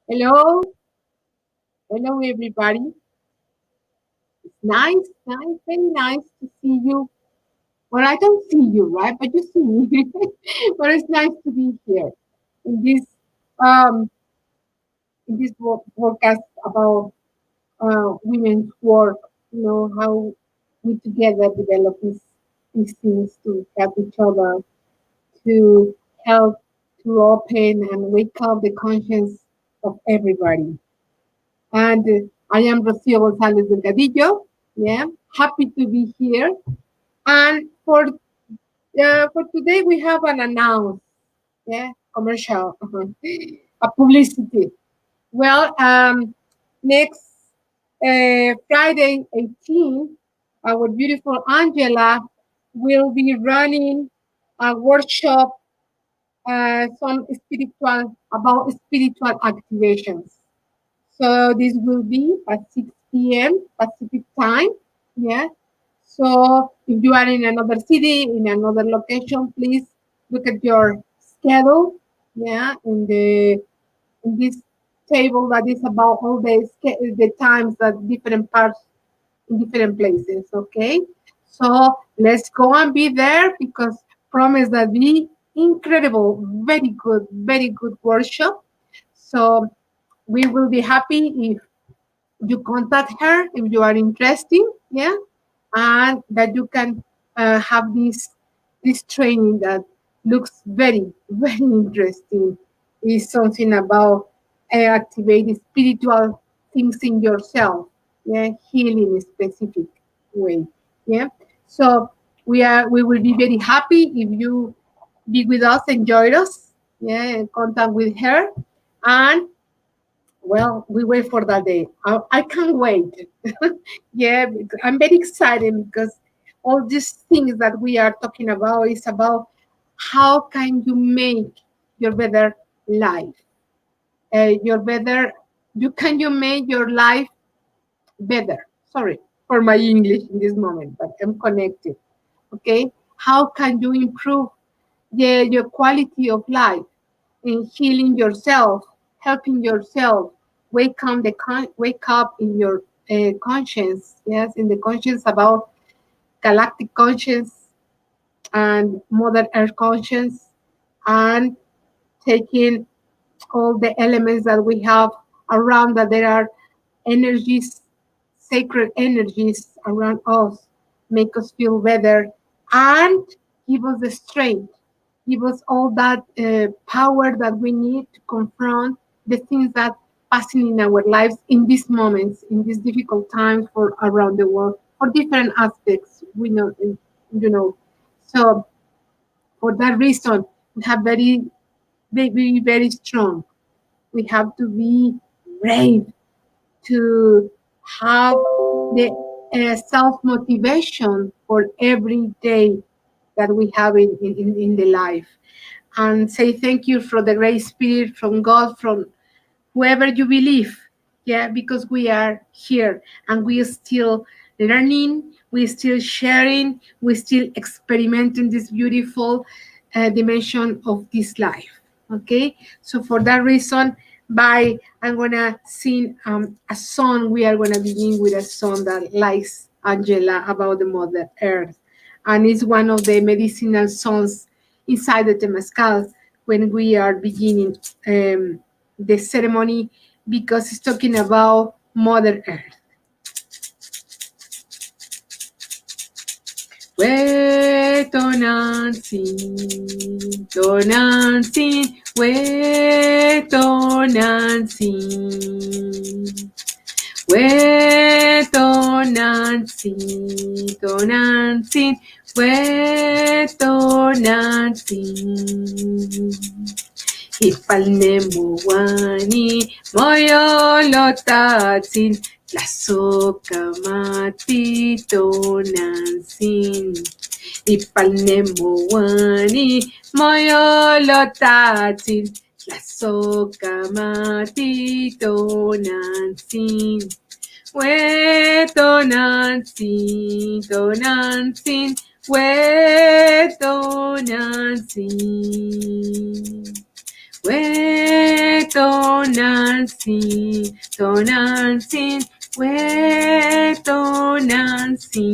Hello, hello everybody. It's nice, very nice to see you. Well, I don't see you, right? But you see me. But it's nice to be here in um this podcast about women's work. You know how we together develop these things to help each other, to help to open and wake up the conscience of everybody. And I am Rocio Gonzalez Delgadillo. Yeah, happy to be here. And for today, we have an announce. Yeah, commercial, a publicity. Well, next Friday 18, our beautiful Angela will be running a workshop, some spiritual about spiritual activations. So this will be at 6 p.m. Pacific time. Yeah. So if you are in another city, in another location, please look at your schedule. Yeah, in this table that is about all the times that different parts in different places. Okay. So let's go and be there because promise that be incredible, very good workshop. So we will be happy if you contact her if you are interested, yeah, and that you can have this training that looks very interesting. Is something about activating spiritual things in yourself, yeah, healing in a specific way, yeah. So we will be very happy if you be with us, enjoy us, yeah, and contact with her, and well, we wait for that day. I can't wait. Yeah, I'm very excited because all these things that we are talking about is about how can you make your better life, your better. You can you make your life better. Sorry for my English in this moment, but I'm connected. Okay, how can you improve your quality of life? In healing yourself, helping yourself, wake up in your conscience, yes, in the conscience about galactic conscience and Mother Earth conscience, and taking all the elements that we have around that there are energies, sacred energies around us, make us feel better and give us the strength, give us all that power that we need to confront the things that passing in our lives in these moments, in these difficult times for around the world, for different aspects. We know, you know. So for that reason, we have very strong. We have to be brave to have the self motivation for every day that we have in the life, and say thank you for the great spirit from God, from whoever you believe. Yeah, because we are here and we are still learning, we still sharing, we still experimenting this beautiful dimension of this life. Okay, so for that reason, by I'm gonna sing a song. We are gonna begin with a song that likes Angela about the Mother Earth, and it's one of the medicinal songs inside the Temazcal when we are beginning the ceremony because it's talking about Mother Earth. We tonantzin, we tonantzin. We tonantzin, we tonantzin. Ipalnemuani moyolotatsin tlasokamatitonancin. Ipalnemuani moyolotatsin tlasokamatitonancin. Tonantzin, we tonantzin. we tonansin, we tonansin.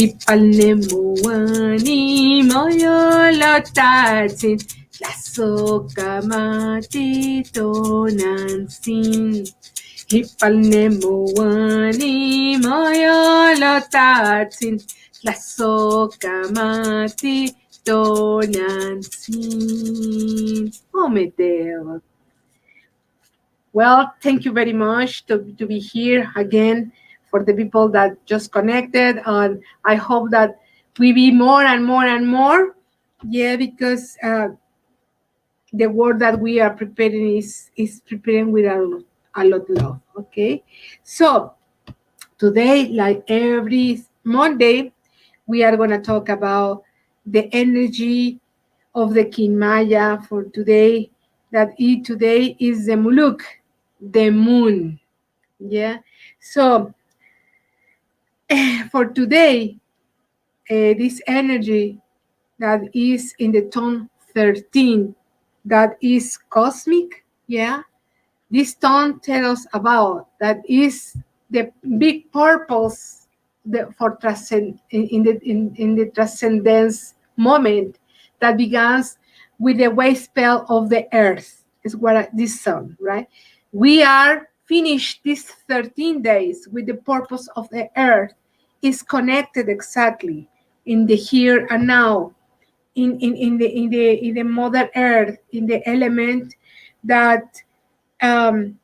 Ipalnemuani moyolotatsin, tlasokamati tonansin. Ipalnemuani moyolotatsin, tlasokamati tonansin. Oh, Medeo. Well, thank you very much to be here again for the people that just connected. And I hope that we be more and more and more. Yeah, because the work that we are preparing is preparing with a lot of love. Okay. So today, like every Monday, we are going to talk about the energy of the King Maya for today. Today is the Muluk, the moon. Yeah. So for today, this energy that is in the tone 13, that is cosmic. Yeah. This tone tells us about that is the big purpose for in the transcendence moment that begins with the wave spell of the earth. Is what this song, right? We are finished these 13 days with the purpose of the earth is connected exactly in the here and now, in the mother earth, in the element that um,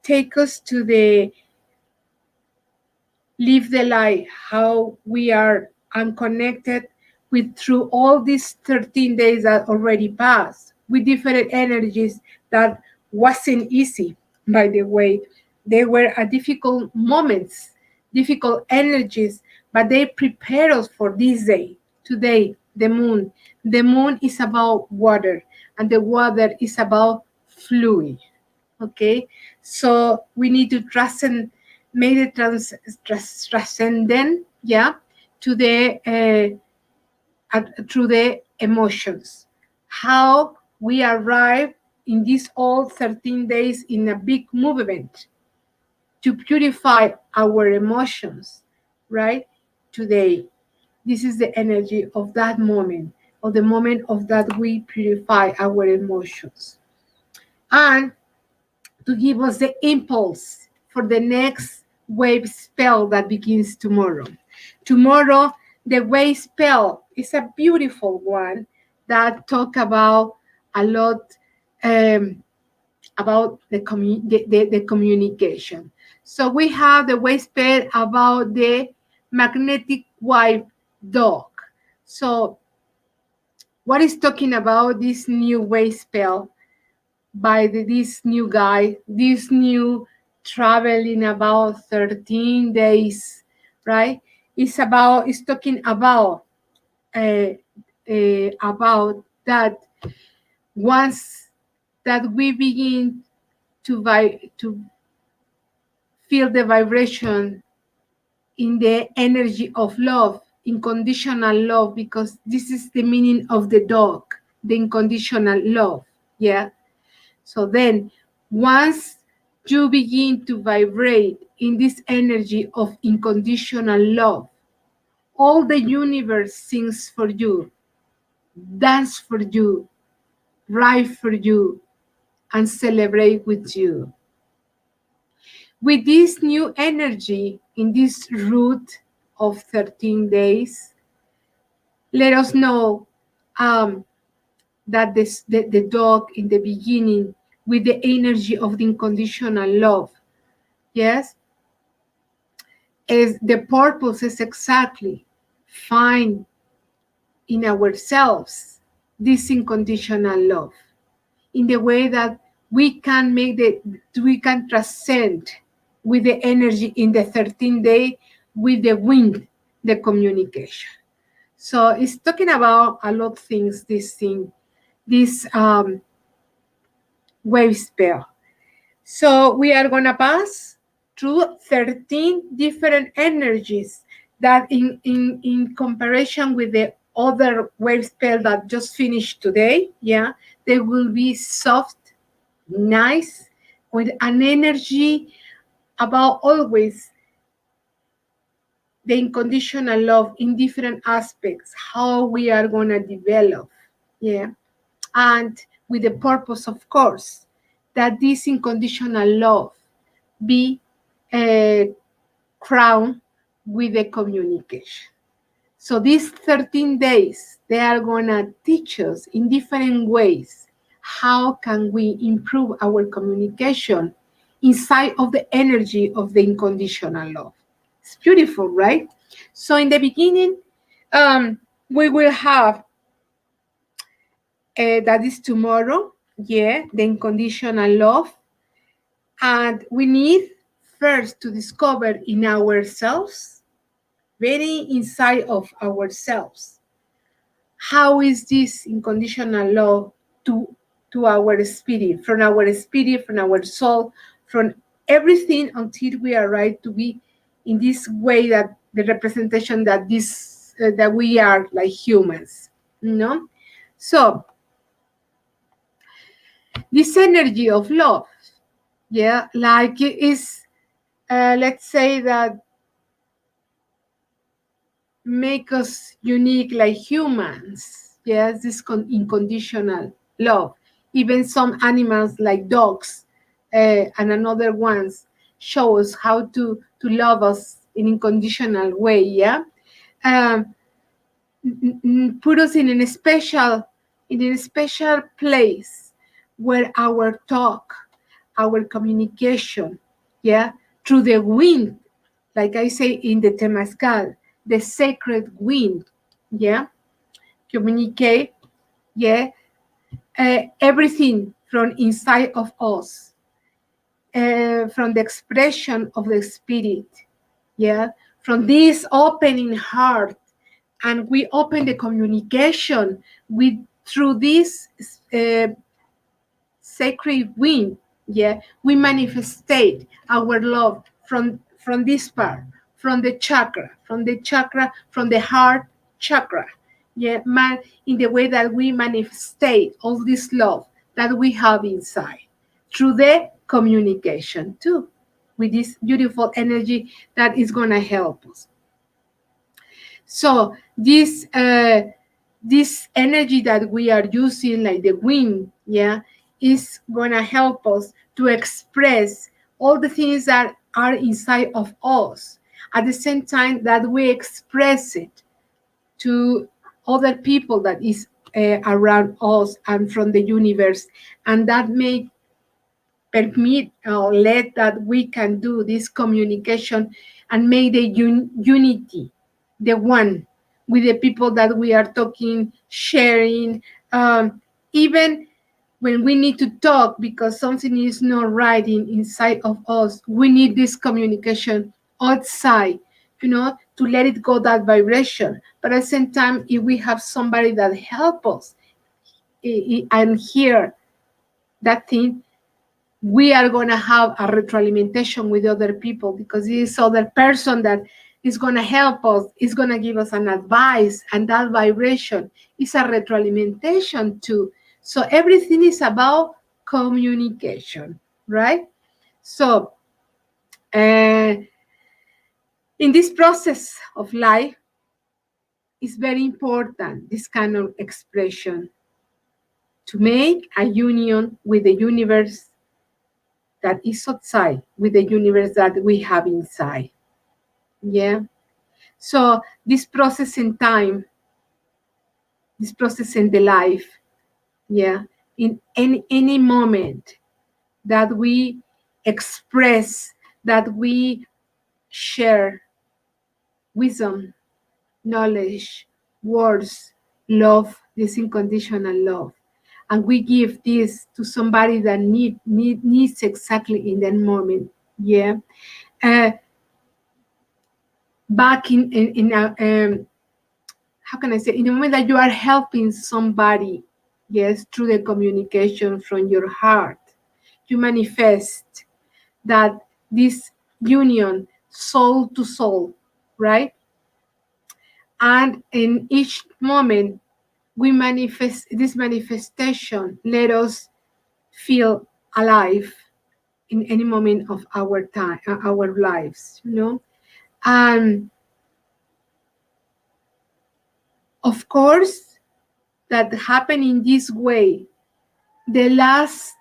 take us to the live the life, how we are unconnected with through all these 13 days that already passed with different energies that wasn't easy, by the way. They were a difficult moments, difficult energies, but they prepare us for this day. Today, the moon. The moon is about water, and the water is about fluid. Okay, so we need to transcend, make it transcendent, yeah, to the through the emotions. How we arrive in these all 13 days in a big movement to purify our emotions, right? Today, this is the energy of that moment, of the moment of that we purify our emotions. And to give us the impulse for the next wave spell that begins tomorrow. Tomorrow, the wave spell is a beautiful one that talk about a lot about the communication. So we have the wave spell about the magnetic white dog. So what is talking about this new wave spell by this new guy, this new traveling about 13 days, right? It's talking uh, about that once that we begin to feel the vibration in the energy of love, unconditional love, because this is the meaning of the dog, the unconditional love. Yeah. So then, once you begin to vibrate in this energy of unconditional love, all the universe sings for you, dance for you, write for you, and celebrate with you. With this new energy in this route of 13 days, let us know that the dog in the beginning, with the energy of the unconditional love, yes, is the purpose is exactly find in ourselves this unconditional love in the way that we can transcend with the energy in the 13th day with the wind, the communication. So it's talking about a lot of things, this wave spell. So we are going to pass through 13 different energies that in comparison with the other wave spell that just finished today, yeah, they will be soft, nice, with an energy about always the unconditional love in different aspects, how we are going to develop, yeah, and with the purpose, of course, that this unconditional love be crowned with the communication. So these 13 days, they are going to teach us in different ways how can we improve our communication inside of the energy of the unconditional love. It's beautiful, right? So in the beginning, um, we will have, that is tomorrow, yeah, the unconditional love. And we need first to discover in ourselves, very inside of ourselves, how is this unconditional love to our spirit, from our soul, from everything until we arrive to be in this way, that the representation that this that we are like humans, you know. So this energy of love, yeah, like it is, let's say that make us unique like humans. Yes, this unconditional love. Even some animals like dogs, and another ones show us how to love us in unconditional way. Yeah, um, put us in a special place where our talk, our communication, yeah, through the wind, like I say in the Temazcal, the sacred wind, yeah, communicate, yeah, everything from inside of us, from the expression of the spirit, yeah, from this opening heart, and we open the communication with through this uh, sacred wind, yeah, we manifestate our love from this part, from the heart chakra, yeah, man, in the way that we manifestate all this love that we have inside through the communication too, with this beautiful energy that is going to help us. So this energy that we are using, like the wind, yeah, is gonna help us to express all the things that are inside of us. At the same time that we express it to other people that is around us and from the universe, and that may permit or let that we can do this communication and make the unity, the one with the people that we are talking, sharing, even when we need to talk because something is not right inside of us, we need this communication outside, to let it go, that vibration. But at the same time, if we have somebody that help us and hear that thing, we are going to have a retroalimentation with other people, because this other person that is going to help us is going to give us an advice, and that vibration is a retroalimentation too. So everything is about communication, right? So in this process of life, it's very important, this kind of expression, to make a union with the universe that is outside, with the universe that we have inside. Yeah. So this process in time, this process in the life, yeah, in any moment that we express, that we share wisdom, knowledge, words, love, this unconditional love, and we give this to somebody that needs exactly in that moment. Yeah. Uh, Back in a, how can I say, in the moment that you are helping somebody, yes, through the communication from your heart, you manifest that this union, soul to soul, right? And in each moment, we manifest this manifestation. Let us feel alive in any moment of our time, our lives, And of course, that happened in this way. The last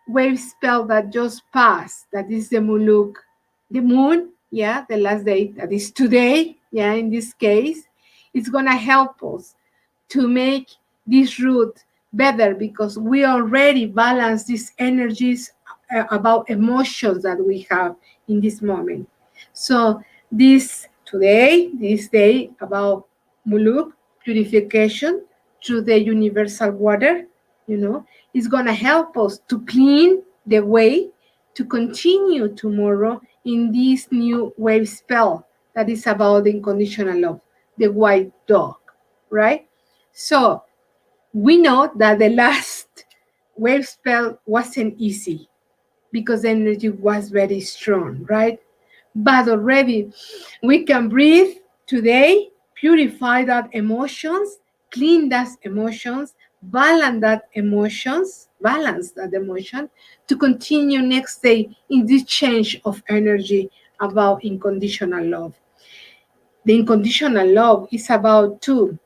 wave spell that just passed, that is the Muluk, the moon, yeah, the last day, that is today, yeah, in this case, it's gonna help us to make this route better because we already balance these energies about emotions that we have in this moment. So this day about Muluk, purification through the universal water, is going to help us to clean the way to continue tomorrow in this new wave spell that is about the unconditional love, the white dog, right? So we know that the last wave spell wasn't easy because the energy was very strong, right? But already we can breathe today, purify that emotions, clean that emotions, balance that emotion to continue next day in this change of energy about unconditional love. The unconditional love is about um,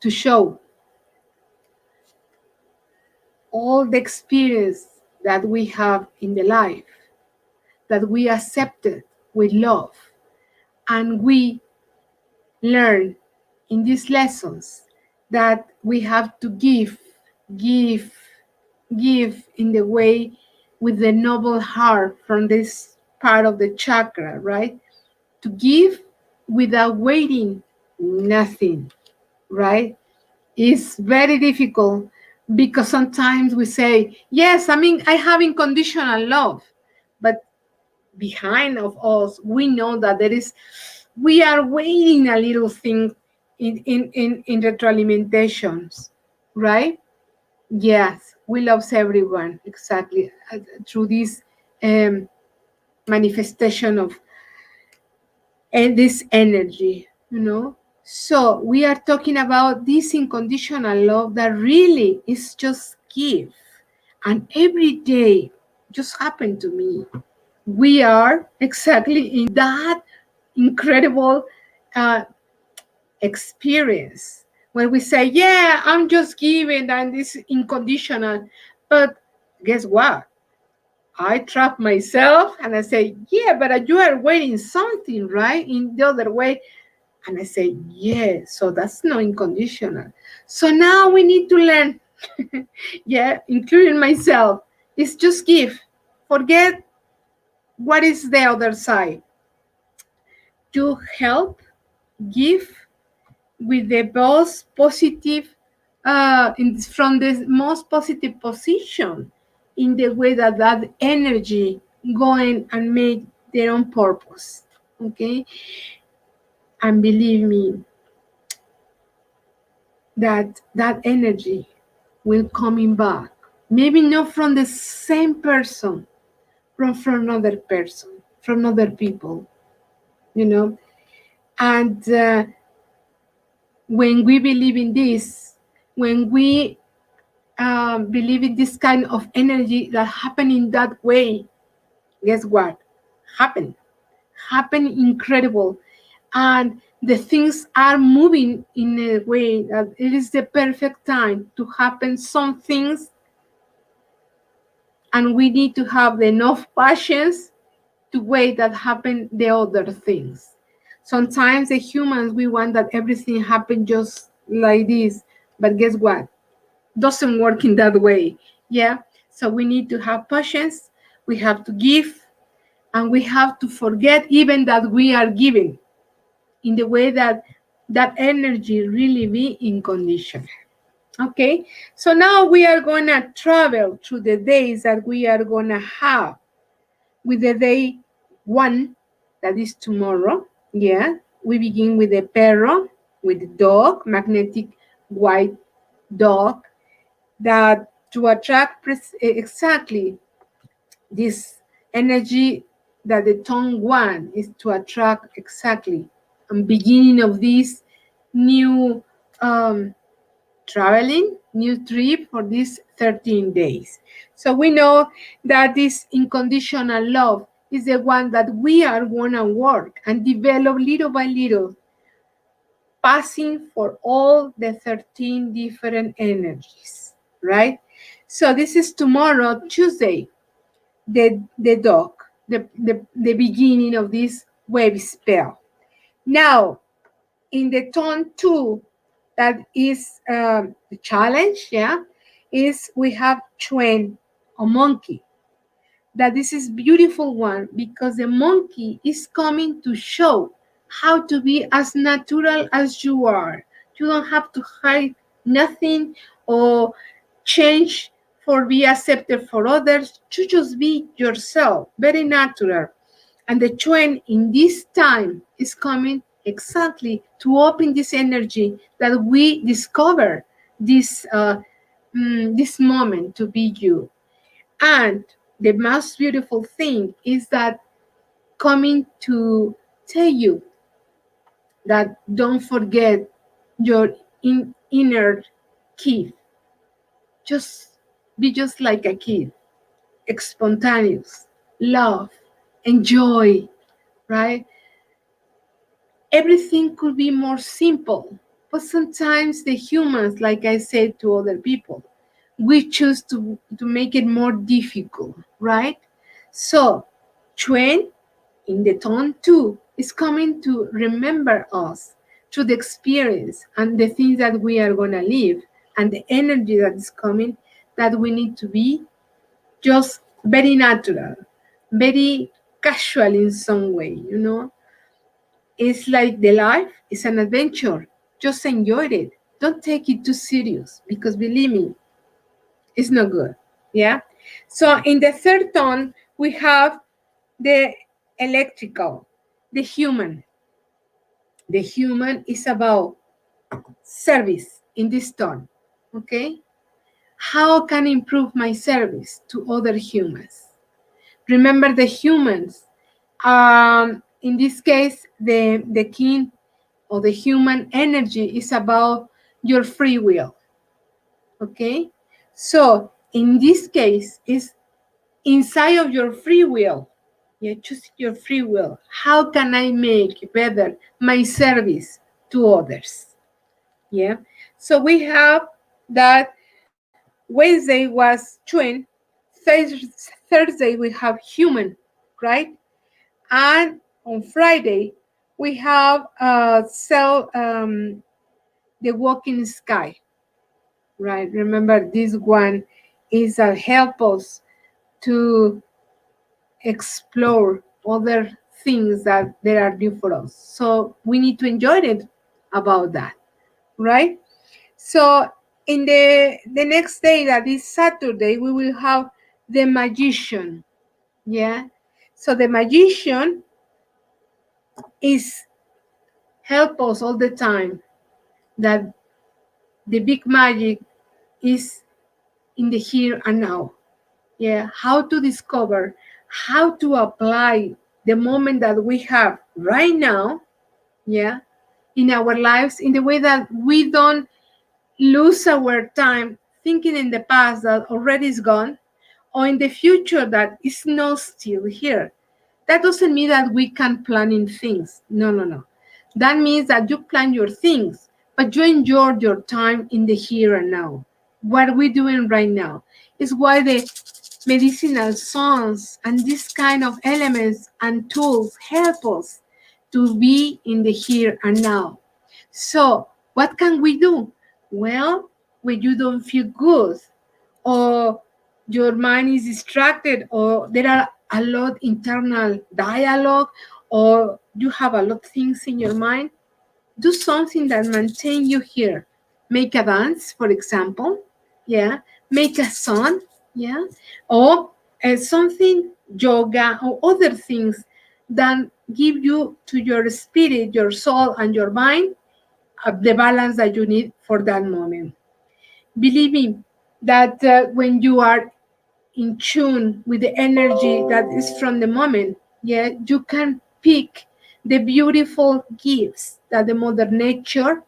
to show all the experience that we have in the life, that we accepted with love, and we learn in these lessons that we have to give, give in the way with the noble heart from this part of the chakra, right? To give without waiting nothing, right? It's very difficult because sometimes we say, yes, I mean, I have unconditional love, but behind of us, we know that we are waiting a little thing in retroalimentations, right? Yes, we love everyone, exactly, through this um, manifestation of this energy. So we are talking about this unconditional love that really is just give. And every day just happened to me. We are exactly in that incredible uh, experience when we say, yeah, I'm just giving and this unconditional. But guess what? I trap myself and I say, yeah, but you are waiting something, right? In the other way. And I say, yeah, so that's not unconditional. So now we need to learn, yeah, including myself, is just give. Forget what is the other side. To help, give with the most positive, from the most positive position in the way that energy going and make their own purpose. Okay. And believe me, that energy will coming back. Maybe not from the same person, from another person, from other people, you know. And when we believe in this, when we believe in this kind of energy that happen in that way, guess what? Happen. Happen incredible. And the things are moving in a way that it is the perfect time to happen some things, and we need to have enough patience to wait that happen the other things. Sometimes the humans, we want that everything happen just like this, but guess what? Doesn't work in that way. Yeah. So we need to have patience. We have to give, and we have to forget even that we are giving in the way that that energy really be unconditional. Okay. So now we are going to travel through the days that we are going to have with the day one, that is tomorrow. Yeah. We begin with the perro, with the dog, magnetic white dog, that to attract exactly This energy that the tone one is to attract exactly and beginning of this new um, traveling, new trip for these 13 days. So we know that this unconditional love is the one that we are going to work and develop little by little, passing for all the 13 different energies, right? So this is tomorrow, Tuesday, the dog, the beginning of this web spell. Now, in the tone two, that is the challenge, yeah, is we have Chuen, a monkey. That this is beautiful one because the monkey is coming to show how to be as natural as you are. You don't have to hide nothing or change for be accepted for others. You just be yourself, very natural. And the trend in this time is coming exactly to open this energy that we discover this this moment to be you. And the most beautiful thing is that coming to tell you that don't forget your inner kid. Just be just like a kid, spontaneous, love, enjoy, right? Everything could be more simple, but sometimes the humans, like I said to other people, we choose to make it more difficult, right? So, Chuen in the tone two is coming to remember us through the experience and the things that we are going to live and the energy that is coming that we need to be just very natural, very casual in some way, you know. It's like the life is an adventure. Just enjoy it. Don't take it too serious because believe me, it's not good. Yeah. So in the third tone, we have the electrical, the human. The human is about service in this tone. Okay. How can I improve my service to other humans? Remember the humans. In this case, the king or the human energy is about your free will. Okay? So in this case, is inside of your free will. Yeah, choose your free will. How can I make better my service to others? Yeah. So we have that Wednesday was twin, Thursday we have human, right? And on Friday we have the walking sky, right? Remember this one is help us to explore other things that there are new for us. So we need to enjoy it about that, right? So in the next day, that is Saturday, we will have the magician. Yeah. So the magician is help us all the time that the big magic is in the here and now. Yeah. How to discover, how to apply the moment that we have right now. Yeah. In our lives in the way that we don't lose our time thinking in the past that already is gone or in the future that is not still here. That doesn't mean that we can't plan in things. No, no, no. That means that you plan your things, but you enjoy your time in the here and now. What we're doing right now is why the medicinal songs and this kind of elements and tools help us to be in the here and now. So, what can we do? Well, when you don't feel good, or your mind is distracted, or there are a lot internal dialogue, or you have a lot of things in your mind, do something that maintain you here. Make a dance, for example. Yeah. Make a song. Yeah. Or something yoga or other things that give you to your spirit, your soul, and your mind the balance that you need for that moment. Believe me that when you are in tune with the energy that is from the moment. Yeah, you can pick the beautiful gifts that the mother nature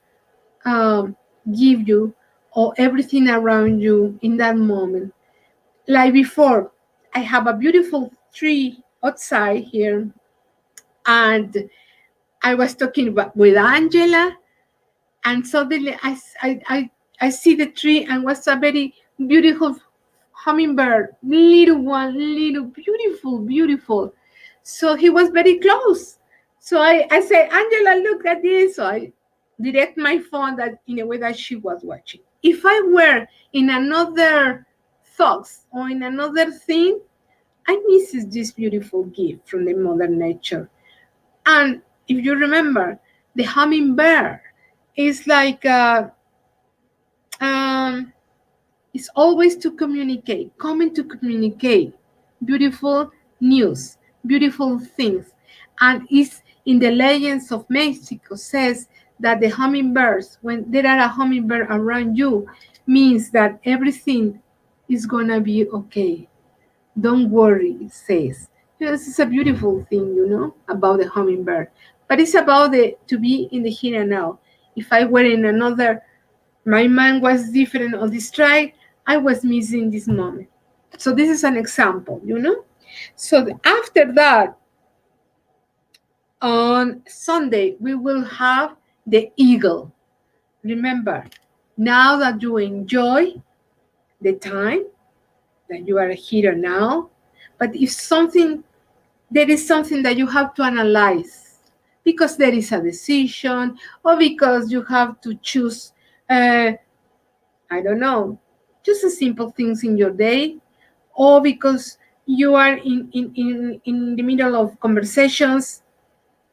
um, give you, or everything around you in that moment. Like before, I have a beautiful tree outside here, and I was talking with Angela, and suddenly I see the tree, and was a very beautiful hummingbird, little one, little beautiful, beautiful. So he was very close. So I say, Angela, look at this. So I direct my phone that in a way that she was watching. If I were in another thoughts or in another thing, I misses this beautiful gift from the mother nature. And if you remember, the hummingbird is like um, it's always to communicate, coming to communicate beautiful news, beautiful things. And it's in the legends of Mexico says that the hummingbirds, when there are a hummingbird around you, means that everything is gonna be okay. Don't worry, it says. This is a beautiful thing, about the hummingbird. But it's about the to be in the here and now. If I were in another, my mind was different or distracted, I was missing this moment. So this is an example. So after that, on Sunday, we will have the eagle. Remember, now that you enjoy the time, that you are here now, but if something there is something that you have to analyze because there is a decision, or because you have to choose, I don't know, just a simple things in your day, or because you are in the middle of conversations,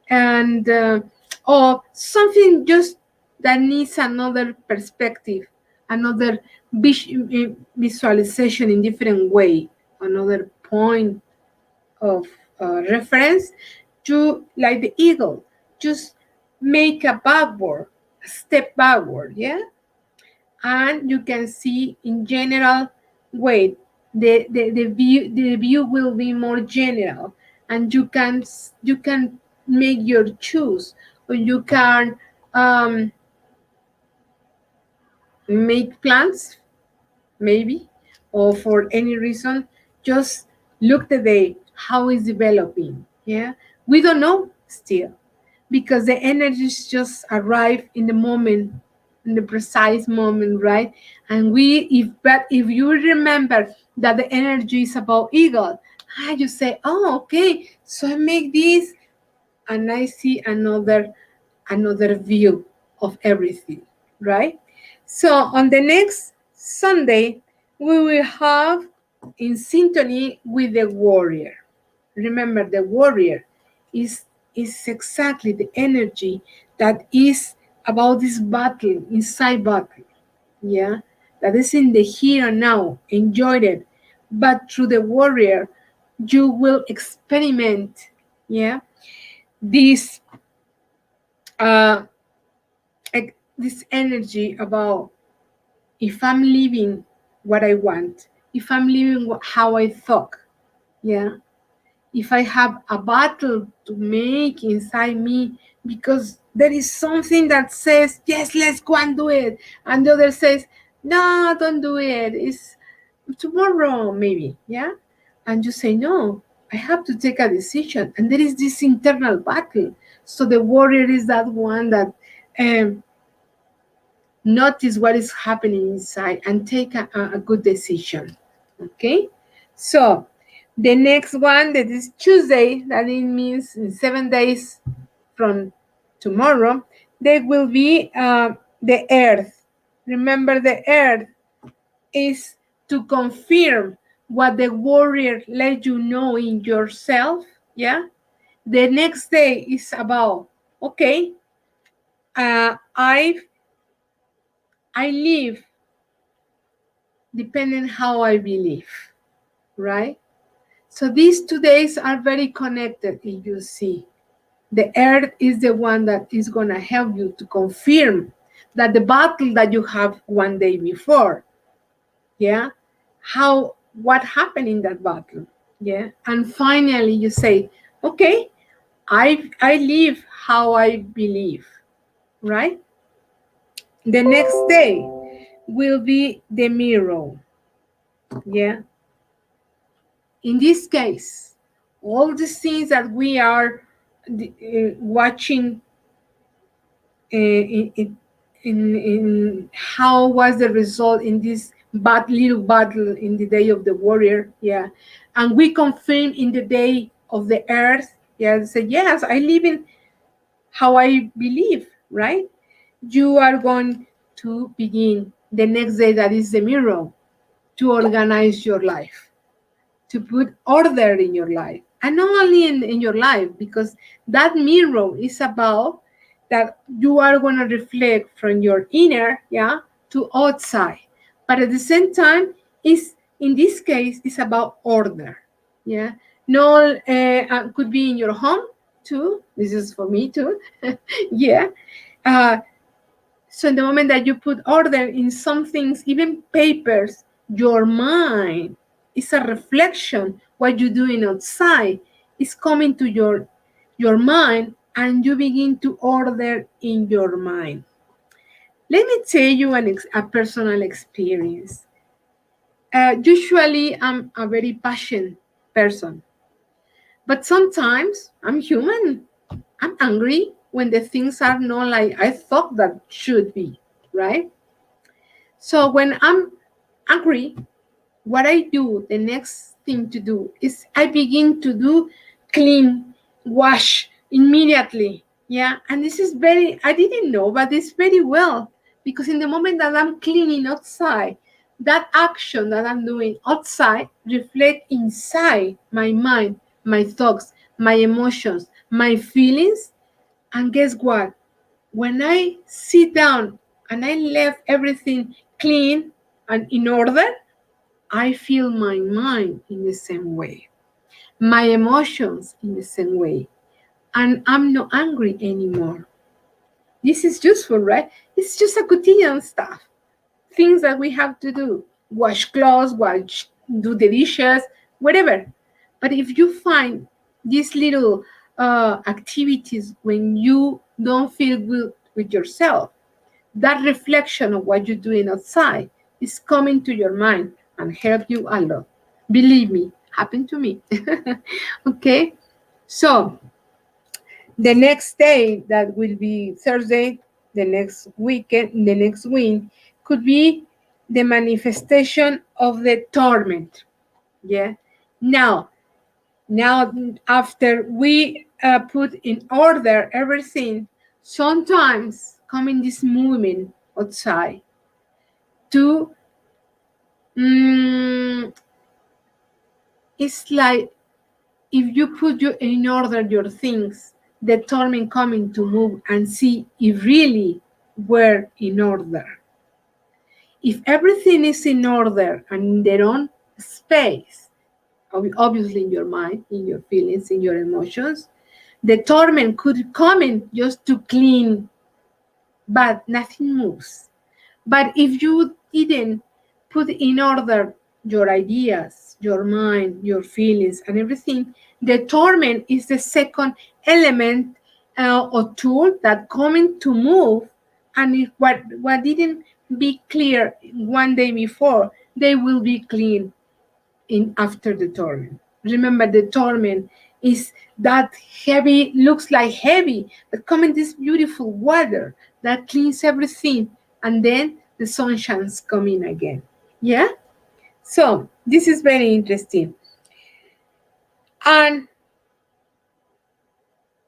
and or something just that needs another perspective, another visualization in different way, another point of reference. You, like the eagle, just make a step backward, yeah, and you can see in general way the view will be more general, and you can make your choose, or you can um, make plans maybe, or for any reason, just look the day how it's developing. Yeah, we don't know still, because the energies just arrive in the moment, in the precise moment, right? And if you remember that the energy is about eagle, you say, oh, okay, so I make this, and I see another view of everything, right? So on the next Sunday, we will have in symphony with the warrior. Remember, the warrior is is exactly the energy that is about this battle, inside battle. Yeah, that is in the here and now. Enjoy it, but through the warrior, you will experiment. Yeah, this uh this energy about, if I'm living what I want, if I'm living how I thought, yeah, if I have a battle to make inside me, because there is something that says, yes, let's go and do it, and the other says, no, don't do it, it's tomorrow maybe, yeah, and you say, no, I have to take a decision, and there is this internal battle. So the warrior is that one that um, notice what is happening inside and take a good decision. Okay, so the next one, that is Tuesday, that it means in 7 days from tomorrow, there will be the earth. Remember, the earth is to confirm what the warrior let you know in yourself. Yeah, the next day is about, okay, I live depending how I believe, right? So these 2 days are very connected. If you see, the earth is the one that is going to help you to confirm that the battle that you have one day before, yeah, how what happened in that battle. Yeah. And finally you say, okay, I live how I believe, right? The next day will be the mirror. Yeah. In this case, all the things that we are watching in how was the result in this little battle in the day of the warrior. Yeah. And we confirm in the day of the earth. Yeah. Say, yes, I live in how I believe, right? You are going to begin the next day, that is the mirror, to organize your life, to put order in your life. And not only in your life, because that mirror is about that you are going to reflect from your inner, yeah, to outside. But at the same time, is in this case, it's about order. Yeah. No, could be in your home too. This is for me too. Yeah. Uh, so in the moment that you put order in some things, even papers, your mind is a reflection. What you're doing outside is coming to your mind, and you begin to order in your mind. Let me tell you a personal experience. Usually, I'm a very passionate person, but sometimes I'm human. I'm angry when the things are not like I thought that should be, right? So when I'm angry, what I do, the next thing to do is I begin to do clean, wash immediately. Yeah. And this is I didn't know, but it's very well, because in the moment that I'm cleaning outside, that action that I'm doing outside reflect inside my mind, my thoughts, my emotions, my feelings. And guess what? When I sit down and I left everything clean and in order, I feel my mind in the same way, my emotions in the same way, and I'm not angry anymore. This is useful, right? It's just a quotidian stuff, things that we have to do: wash clothes, do the dishes, whatever. But if you find these little activities when you don't feel good with yourself, that reflection of what you're doing outside is coming to your mind and help you a lot. Believe me, happened to me. Okay, so the next day, that will be Thursday, the next weekend, the next week, could be the manifestation of the torment. Yeah. Now, now after we put in order everything, sometimes come in this movement outside to mm, it's like if you put in order your things, the torment coming to move and see if really were in order. If everything is in order and in their own space, obviously in your mind, in your feelings, in your emotions, the torment could come in just to clean, but nothing moves. But if you didn't put in order your ideas, your mind, your feelings, and everything, the torment is the second element or tool that coming to move. And if what didn't be clear one day before, they will be clean in after the torment. Remember, the torment is that heavy, looks like heavy, but coming this beautiful water that cleans everything, and then the sunshine's coming again. Yeah. So this is very interesting. And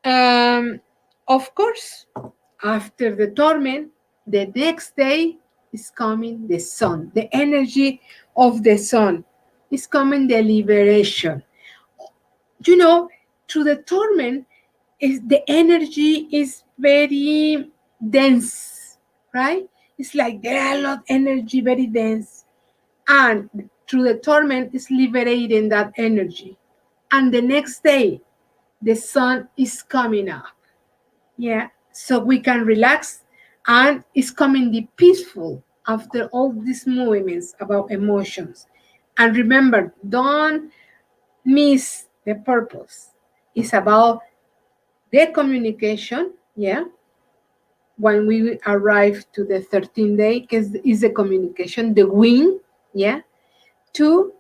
um, of course, after the torment, the next day is coming the sun, the energy of the sun is coming, the liberation. You know, through the torment, is the energy is very dense, right? It's like there are a lot of energy, very dense, and through the torment is liberating that energy. And the next day, the sun is coming up. Yeah, so we can relax, and it's coming the peaceful after all these movements about emotions. And remember, don't miss the purpose. It's about the communication, yeah. When we arrive to the 13th day, because is the communication, the win, yeah, to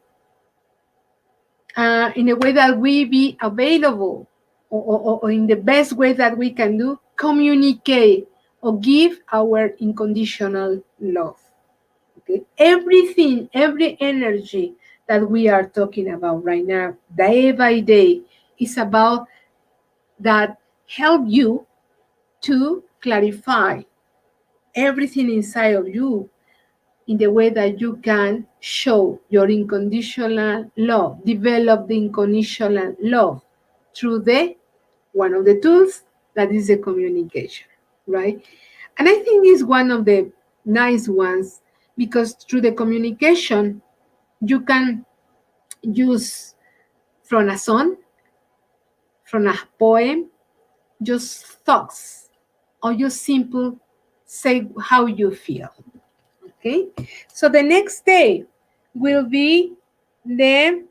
in a way that we be available, or in the best way that we can do, communicate or give our unconditional love. Okay, everything, every energy that we are talking about right now, day by day, is about that help you to clarify everything inside of you in the way that you can show your unconditional love, develop the unconditional love through the one of the tools that is the communication, right? And I think it's one of the nice ones because through the communication you can use from a song, from a poem, just thoughts, or just simple say how you feel. Okay, so the next day will be the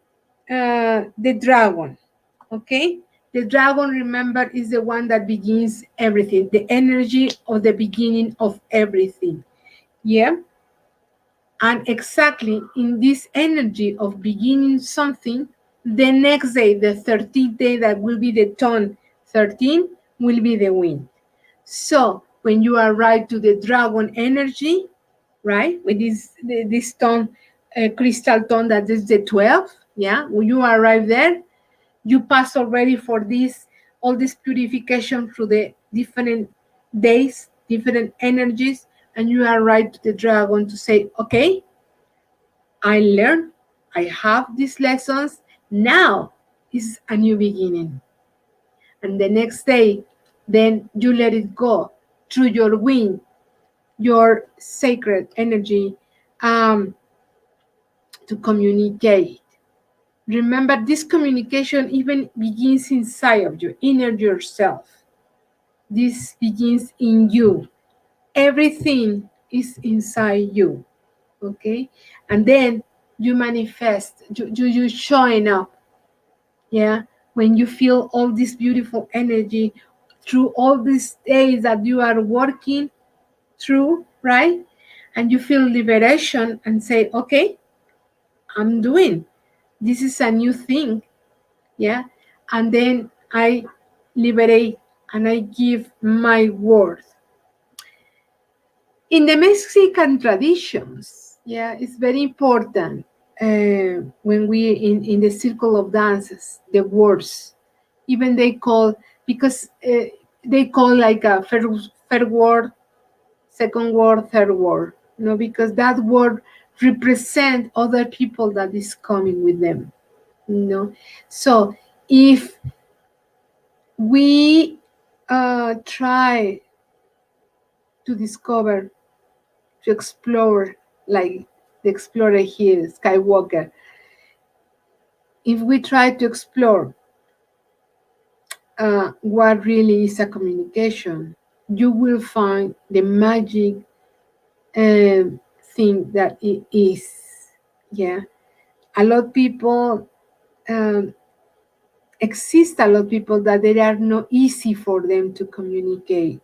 dragon. Okay, the dragon, remember, is the one that begins everything, the energy of the beginning of everything. Yeah, and exactly in this energy of beginning something, the next day, the 13th day, that will be the tone 13, will be the wind. So when you arrive to the dragon energy, right, with this tone, crystal tone, that is the 12, yeah, when you arrive there, you pass already for this, all this purification through the different days, different energies, and you arrive to the dragon to say, okay, I learned, I have these lessons, now is a new beginning. And the next day, then you let it go through your wind, your sacred energy, um, to communicate. Remember, this communication even begins inside of you, inner yourself. This begins in you. Everything is inside you. Okay? And then you manifest, you showing up. Yeah? When you feel all this beautiful energy through all these days that you are working through, right? And you feel liberation and say, okay, I'm doing. This is a new thing. Yeah. And then I liberate and I give my word. In the Mexican traditions, yeah, it's very important when we in the circle of dances, the words, even they call, because they call like a first word, second word, third word, because that word represent other people that is coming with them, So if we try to discover, to explore, like the explorer here, Skywalker, if we try to explore what really is a communication, you will find the magic thing that it is. Yeah, a lot of people exist. A lot of people that they are not easy for them to communicate,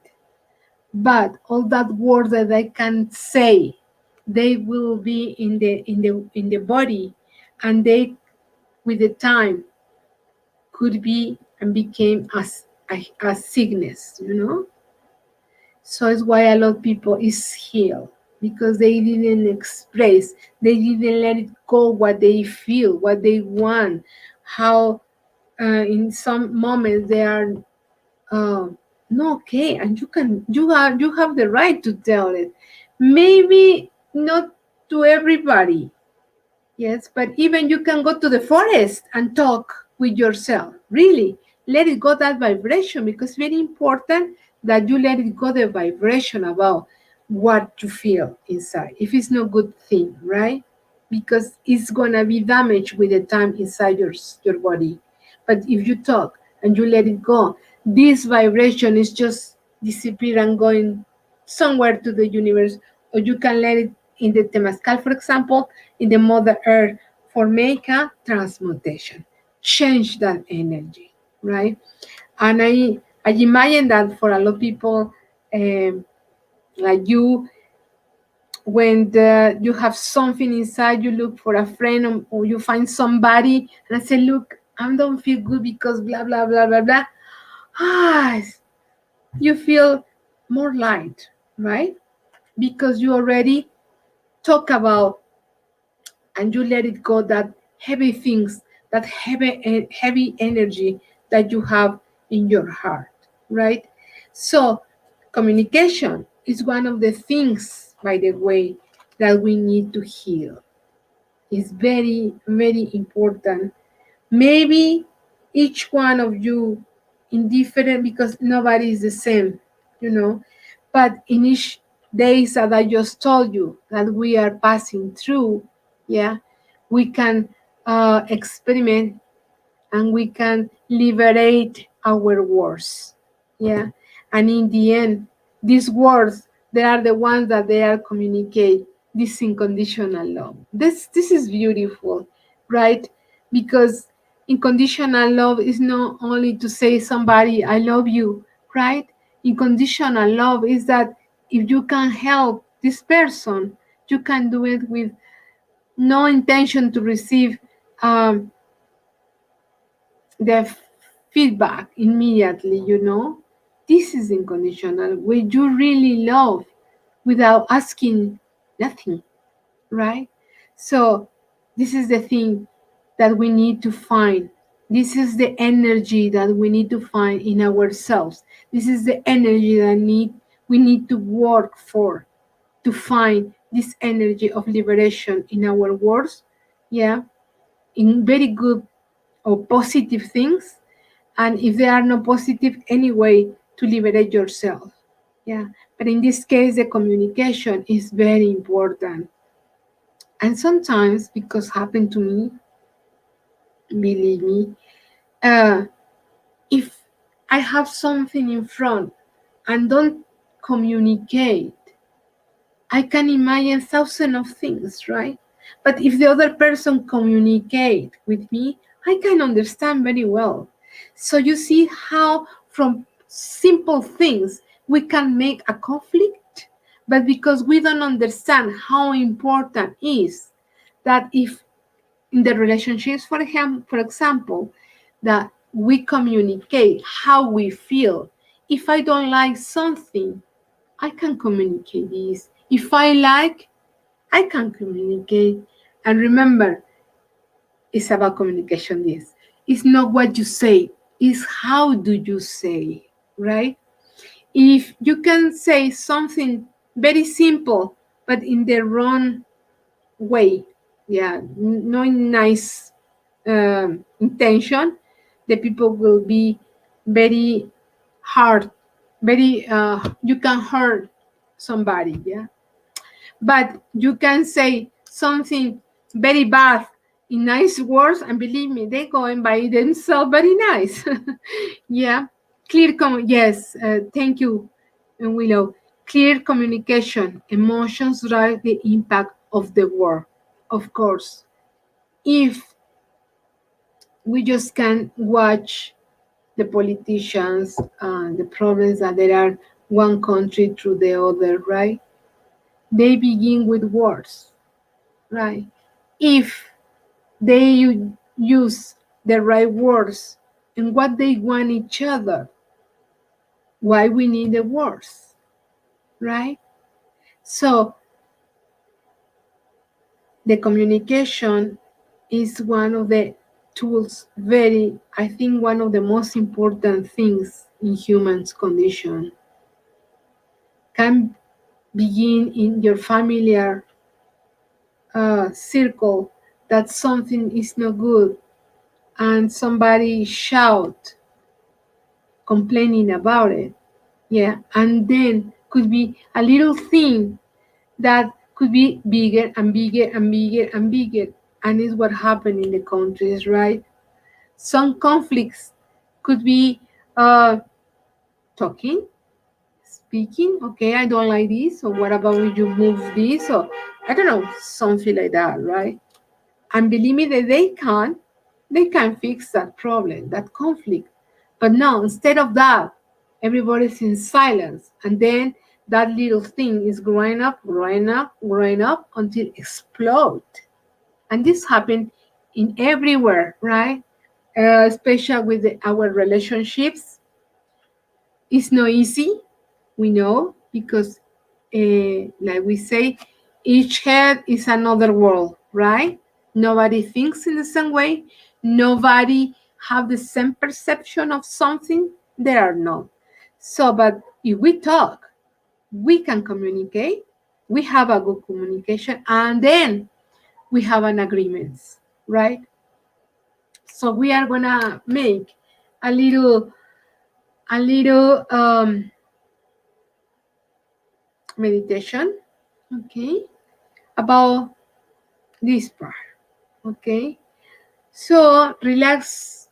but all that word that I can say, they will be in the body, and they, with the time, could be and became a sickness. So it's why a lot of people is healed, because they didn't express, they didn't let it go, what they feel, what they want, how in some moments they are no okay, and you have the right to tell it, maybe not to everybody. Yes, but even you can go to the forest and talk with yourself. Really, let it go, that vibration, because it's very important that you let it go, the vibration about what you feel inside. If it's no good thing, right? Because it's gonna be damaged with the time inside your body. But if you talk and you let it go, this vibration is just disappear and going somewhere to the universe, or you can let it in the Temazcal, for example, in the Mother Earth for make a transmutation, change that energy, right? And I imagine that for a lot of people, like you, when you have something inside, you look for a friend, or you find somebody and I say, look, I don't feel good because blah blah blah blah blah. Ah, you feel more light, right? Because you already talk about and you let it go, that heavy things, that heavy energy that you have in your heart, right? So communication is one of the things, by the way, that we need to heal. It's very, very important. Maybe each one of you in different, because nobody is the same, you know, but in each days that I just told you that we are passing through, yeah, we can experiment and we can liberate our words. Yeah. And in the end, these words, they are the ones that they are communicate this unconditional love. This is beautiful, right? Because unconditional love is not only to say somebody I love you, right? Unconditional love is that if you can help this person, you can do it with no intention to receive um, the feedback immediately, you know. This is unconditional, where you really love without asking nothing, right? So this is the thing that we need to find. This is the energy that we need to find in ourselves. This is the energy that we need to work for, to find this energy of liberation in our words, yeah, in very good or positive things, and if they are not positive, anyway, to liberate yourself, yeah. But in this case, the communication is very important. And sometimes, because happened to me, believe me, uh, if I have something in front and don't communicate, I can imagine thousands of things, right? But if the other person communicate with me, I can understand very well. So you see how from simple things we can make a conflict, but because we don't understand how important is that, if in the relationships, for him, for example, that we communicate how we feel. If I don't like something, I can communicate this. If I like, I can communicate. And remember, it's about communication. This it's not what you say, it's how do you say, right? If you can say something very simple, but in the wrong way, yeah, no nice intention, the people will be very hard, very you can hurt somebody, yeah. But you can say something very bad in nice words, and believe me, they go and buy themselves very nice. Yeah, yes, thank you, Willow. Clear communication, emotions drive the impact of the word. Of course, if we just can watch the politicians and the problems that there are one country through the other, right? They begin with words, right? If they use the right words and what they want each other, why we need the words, right? So the communication is one of the tools, very, I think, one of the most important things in humans condition. Can begin in your familiar circle that something is not good and somebody shout complaining about it, yeah, and then could be a little thing that could be bigger and bigger and bigger and bigger, and is what happened in the countries, right? Some conflicts could be uh, talking, speaking, okay, I don't like this, or what about you move this, or I don't know, something like that, right? And believe me that they can fix that problem, that conflict. But no, instead of that, everybody's in silence. And then that little thing is growing up, growing up, growing up until explode. And this happened in everywhere, right? Especially with our relationships. It's not easy, we know, because like we say, each head is another world, right? Nobody thinks in the same way. Nobody have the same perception of something. There are not. So, but if we talk, we can communicate. We have a good communication, and then we have an agreement, right? So we are gonna make a little, a little meditation, okay, about this part. Okay, so relax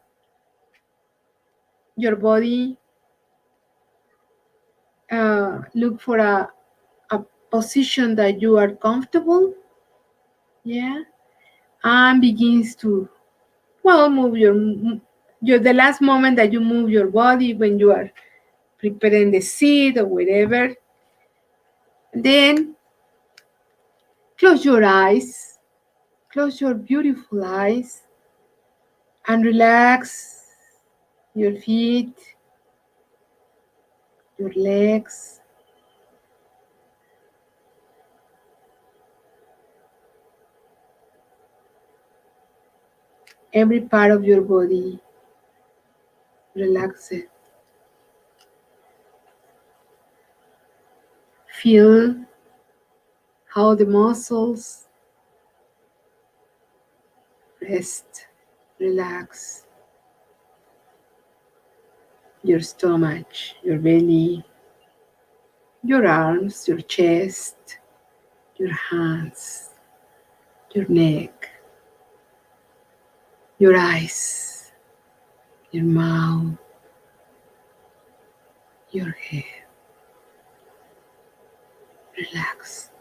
your body. Look for a position that you are comfortable. Yeah, and begins to, well, move your the last moment that you move your body when you are preparing the seat or whatever. Then close your eyes. Close your beautiful eyes and relax your feet, your legs, every part of your body. Relax it. Feel how the muscles rest, relax. Your stomach, your belly, your arms, your chest, your hands, your neck, your eyes, your mouth, your head. Relax.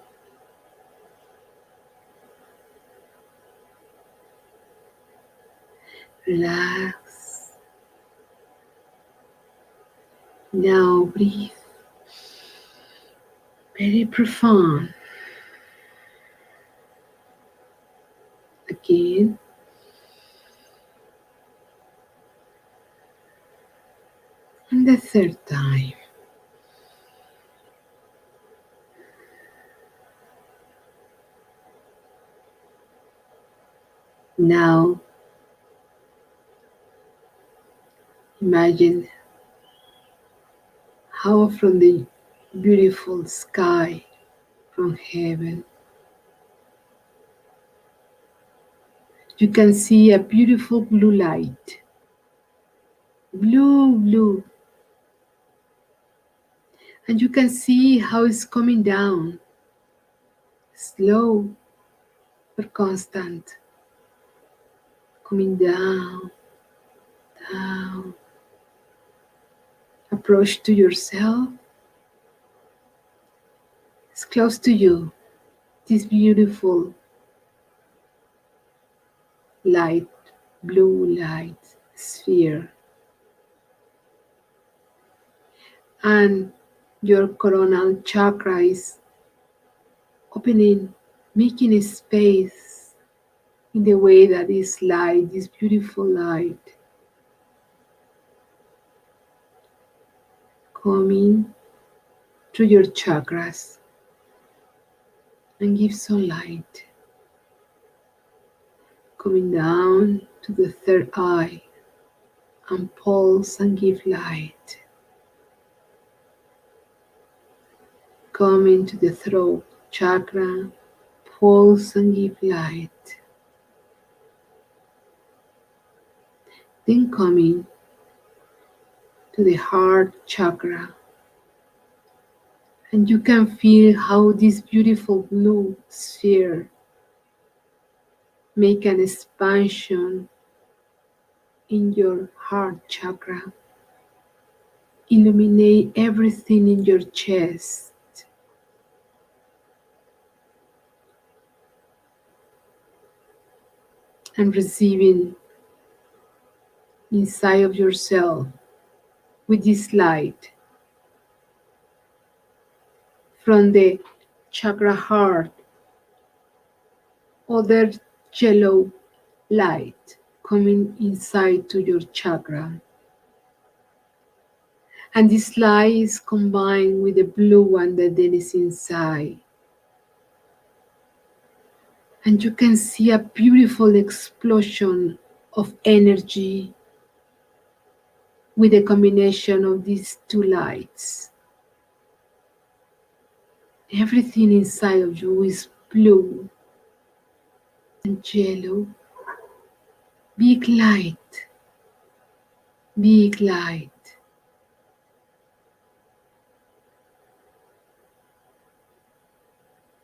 Relax. Now breathe very profound. Again. And the third time. Now imagine how from the beautiful sky from heaven you can see a beautiful blue light. Blue, blue. And you can see how it's coming down. Slow but constant. Coming down, down. Approach to yourself. It's close to you. This beautiful light, blue light sphere. And your coronal chakra is opening, making a space in the way that this light, this beautiful light, coming through your chakras and give sunlight, coming down to the third eye and pulse and give light, coming to the throat chakra, pulse and give light, then coming to the heart chakra, and you can feel how this beautiful blue sphere make an expansion in your heart chakra, illuminate everything in your chest, and receiving inside of yourself with this light from the chakra heart, other yellow light coming inside to your chakra. And this light is combined with the blue one that then is inside. And you can see a beautiful explosion of energy with the combination of these two lights. Everything inside of you is blue and yellow. Big light, big light.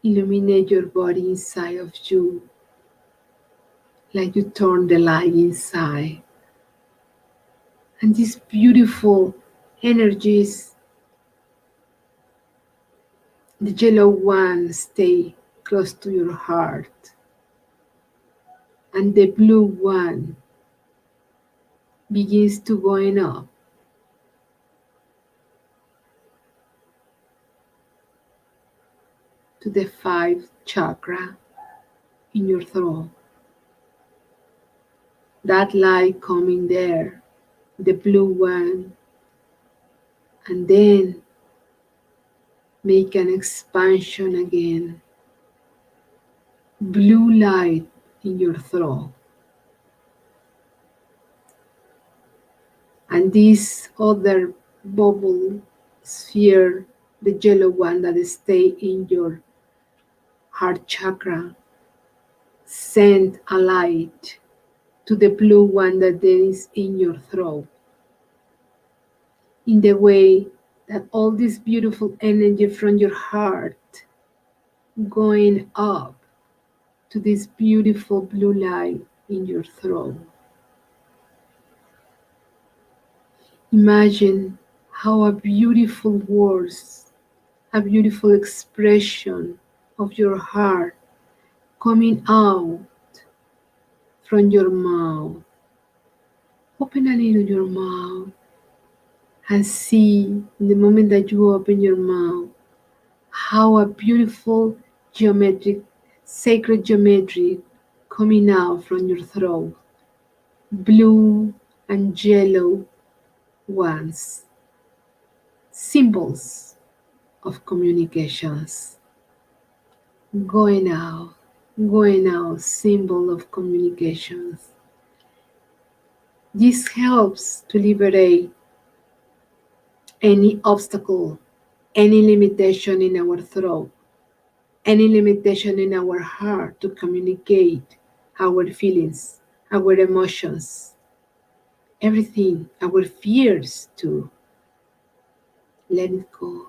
Illuminate your body inside of you like you turn the light inside. And these beautiful energies, the yellow one stay close to your heart, and the blue one begins to going up to the fifth chakra in your throat. That light coming there, the blue one, and then make an expansion again. Blue light in your throat. And this other bubble sphere, the yellow one that stay in your heart chakra, send a light to the blue one that is in your throat. In the way that all this beautiful energy from your heart going up to this beautiful blue light in your throat. Imagine how a beautiful words, a beautiful expression of your heart coming out from your mouth. Open a little your mouth and see in the moment that you open your mouth how a beautiful geometric, sacred geometry coming out from your throat. Blue and yellow ones, symbols of communications. Going out, symbol of communications. This helps to liberate any obstacle, any limitation in our throat, any limitation in our heart to communicate our feelings, our emotions, everything, our fears too. Let it go.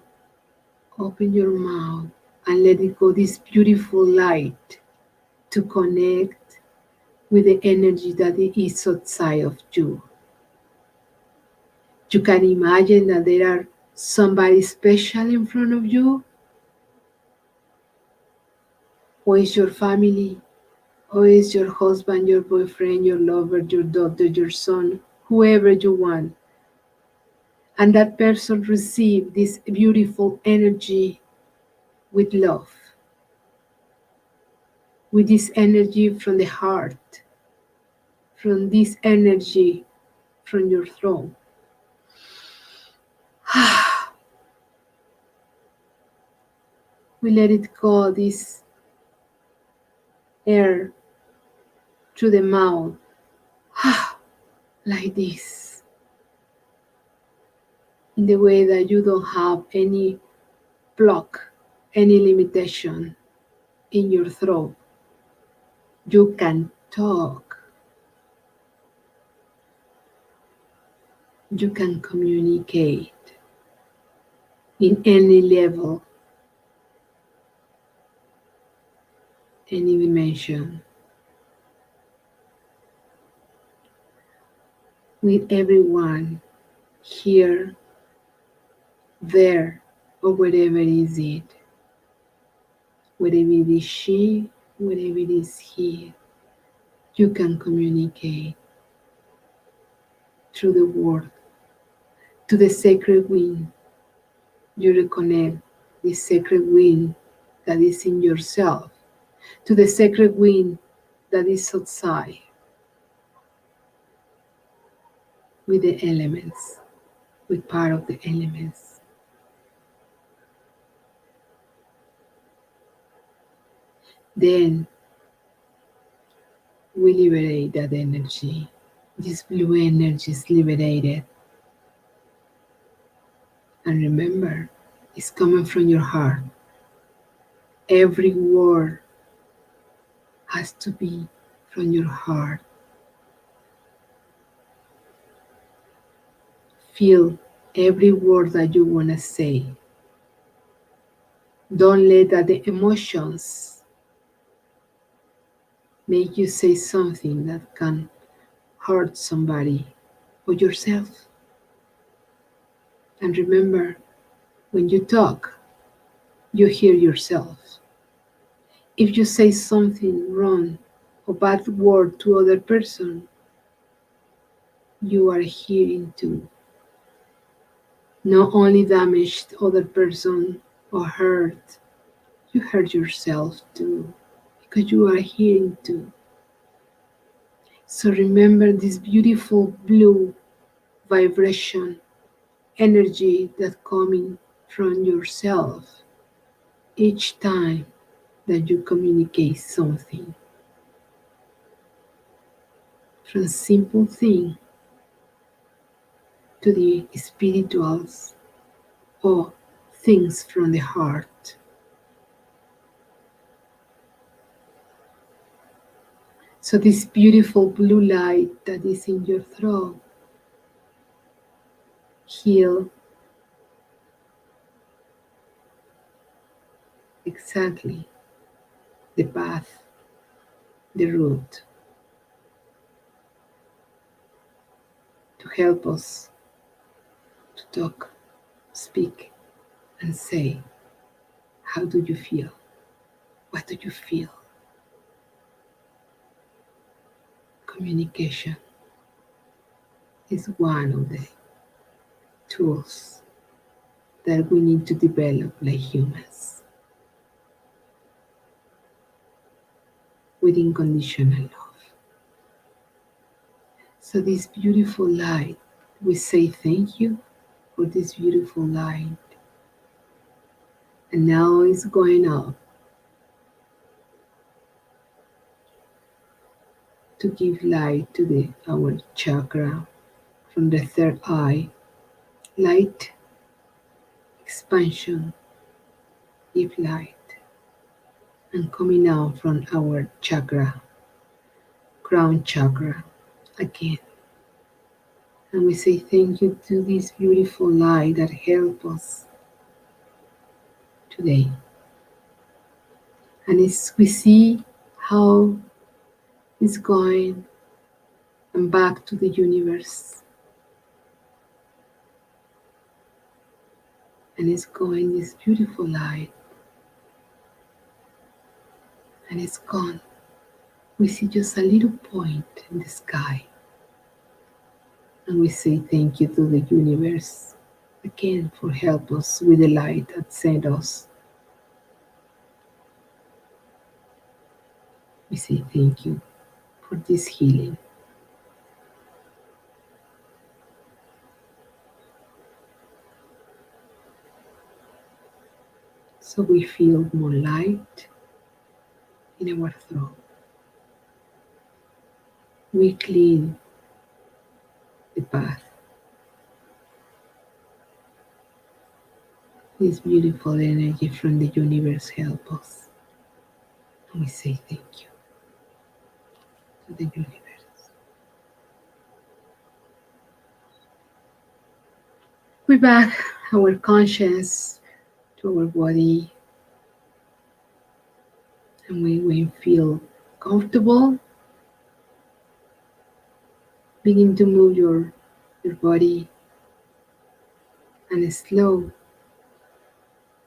Open your mouth and let it go, this beautiful light to connect with the energy that is outside of you. You can imagine that there are somebody special in front of you, or is your family, or is your husband, your boyfriend, your lover, your daughter, your son, whoever you want. And that person receive this beautiful energy with love, with this energy from the heart, from this energy from your throne. We let it go, this air through the mouth, like this, in the way that you don't have any block, any limitation in your throat. You can talk, you can communicate in any level, any dimension, with everyone here, there, or wherever is it. Wherever it is she, wherever it is he. You can communicate through the word to the sacred wind. You reconnect the sacred wind that is in yourself to the sacred wind that is outside with the elements, with part of the elements. Then we liberate that energy. This blue energy is liberated. And remember, it's coming from your heart. Every word has to be from your heart. Feel every word that you want to say. Don't let that the emotions make you say something that can hurt somebody or yourself. And remember, when you talk, you hear yourself. If you say something wrong or bad word to other person, you are hearing too. Not only damaged other person or hurt, you hurt yourself too, because you are hearing too. So remember this beautiful blue vibration energy that coming from yourself each time that you communicate something. From simple thing to the spirituals or things from the heart. So this beautiful blue light that is in your throat heal exactly the path, the route to help us to talk, speak, and say, how do you feel? What do you feel? Communication is one of the tools that we need to develop like humans with unconditional love. So, this beautiful light, we say thank you for this beautiful light. And now it's going up to give light to our chakra from the third eye. Light expansion, give light. And coming out from our chakra, crown chakra, again. And we say thank you to this beautiful light that helped us today. And we see how it's going and back to the universe. And it's going this beautiful light. And it's gone. We see just a little point in the sky. And we say thank you to the universe again for help us with the light that sent us. We say thank you for this healing. So we feel more light in our throat. We clean the path. This beautiful energy from the universe help us. And we say thank you to the universe. We back our conscience to our body. And when we feel comfortable, begin to move your body and slow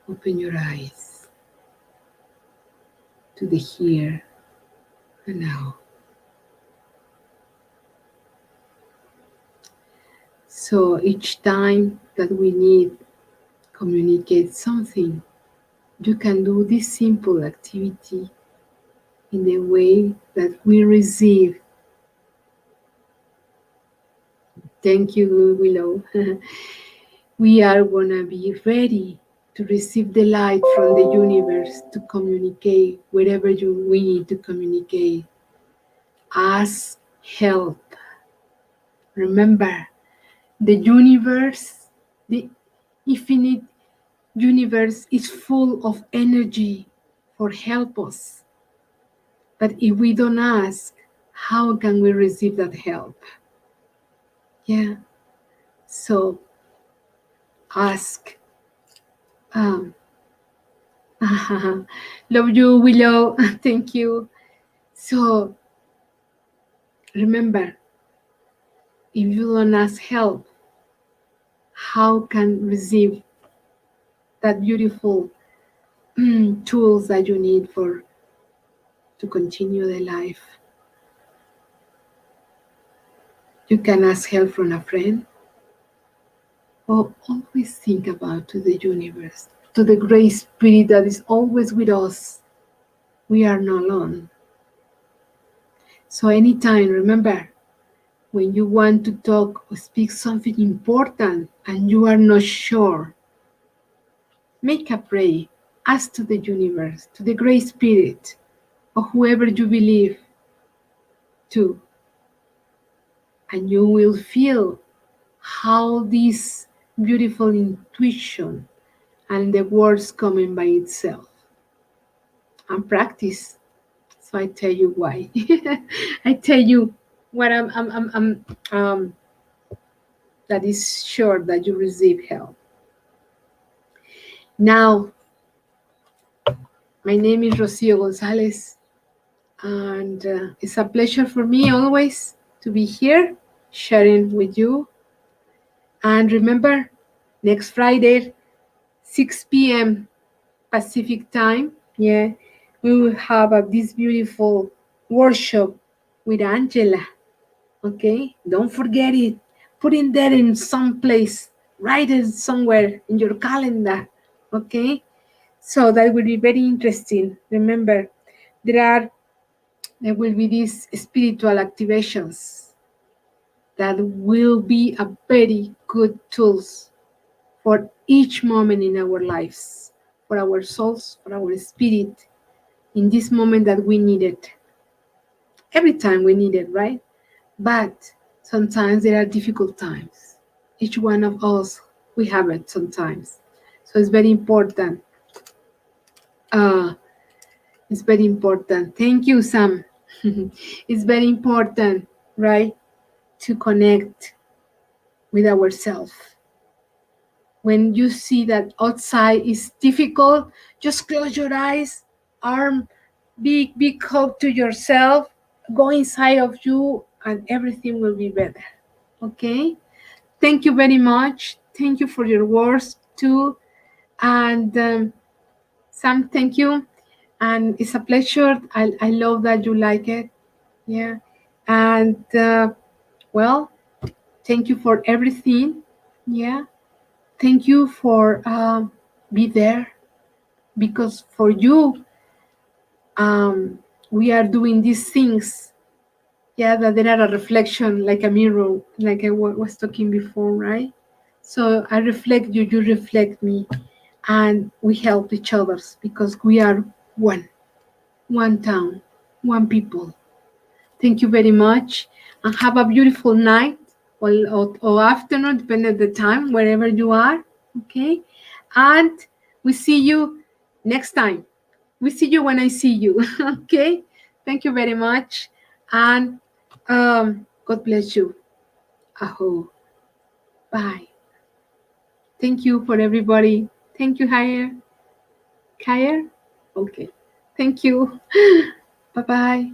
open your eyes to the here and now. So each time that we need communicate something, you can do this simple activity in the way that we receive. Thank you, Willow. We are gonna be ready to receive the light from the universe to communicate wherever we need to communicate. Ask help. Remember, the universe, the infinite universe is full of energy for help us. But if we don't ask, how can we receive that help? Yeah. So ask. Um, love you, Willow. Thank you. So remember, if you don't ask help, how can receive that beautiful tools that you need for to continue the life? You can ask help from a friend, or always think about to the universe, to the great spirit that is always with us. We are not alone. So anytime, remember, when you want to talk or speak something important and you are not sure, make a prayer. Ask to the universe, to the great spirit, or whoever you believe to, and you will feel how this beautiful intuition and the words coming by itself. And practice. So I tell you why. I tell you what that is sure that you receive help. Now, my name is Rocio Gonzalez, and it's a pleasure for me always to be here sharing with you. And remember, next Friday, 6 p.m. Pacific time, yeah, we will have this beautiful workshop with Angela. Okay, don't forget it. Put it there in some place. Write it somewhere in your calendar. Okay, so that will be very interesting. Remember, there will be these spiritual activations that will be a very good tools for each moment in our lives, for our souls, for our spirit, in this moment that we need it. Every time we need it, right? But sometimes there are difficult times. Each one of us, we have it sometimes. So it's very important. Uh, it's very important. Thank you, Sam. It's very important, right, to connect with ourselves. When you see that outside is difficult, just close your eyes, arm, big hug to yourself, go inside of you, and everything will be better. Okay? Thank you very much. Thank you for your words too. And Sam, thank you. And it's a pleasure. I love that you like it. Yeah. And well, thank you for everything. Yeah. Thank you for be there, because for you, we are doing these things. Yeah, that there are a reflection, like a mirror, like I was talking before, right? So I reflect you, you reflect me, and we help each other because we are one town, one people. Thank you very much, and have a beautiful night or afternoon, depending on the time, wherever you are. Okay, and we see you next time. We see you when I see you. Okay, thank you very much, and God bless you. Aho. Bye. Thank you for everybody. Thank you, Hire. Kaya? Okay. Thank you. Bye bye.